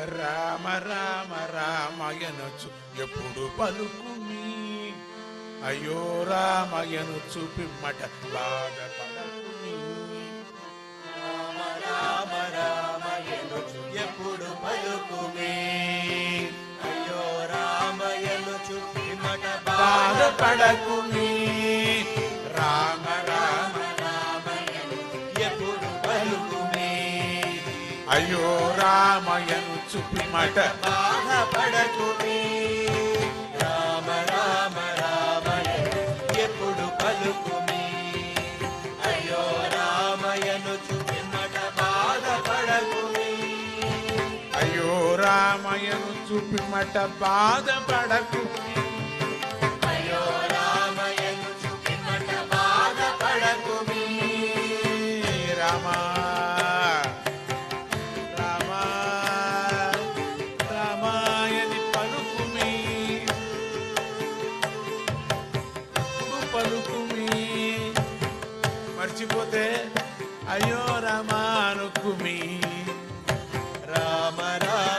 రామ రామ రామయనొచ్చు ఎప్పుడు పలుకుమి. అయ్యో రామయనొచ్చు పిమ్మట బాధపడకుమి. రామ రామ రామయనొచ్చు ఎప్పుడు పలుకుమి. అయ్యో రామయనొచ్చు పిమ్మట బాధపడకుమి. రామ రామ రామయనొచ్చు ఎప్పుడు పలుకుమి. అయ్యో రామయనొచ్చు పిమ్మట బాధపడకుమి. రామ రామ రామయనొచ్చు ఎప్పుడు పలుకుమి. అయ్యో రామయనొచ్చు పిమ్మట బాధపడకుమి. అయ్యో రామయనొచ్చు పిమ్మట బాధపడకుమి. అయ్యో రామయనొచ్చు పిమ్మట బాధపడకుమి. రామ రామ రామాయని పలుకుమి. పలుకుమి. మర్చిపోతే అయ్యో రామ అనుకుమి. రామ రామ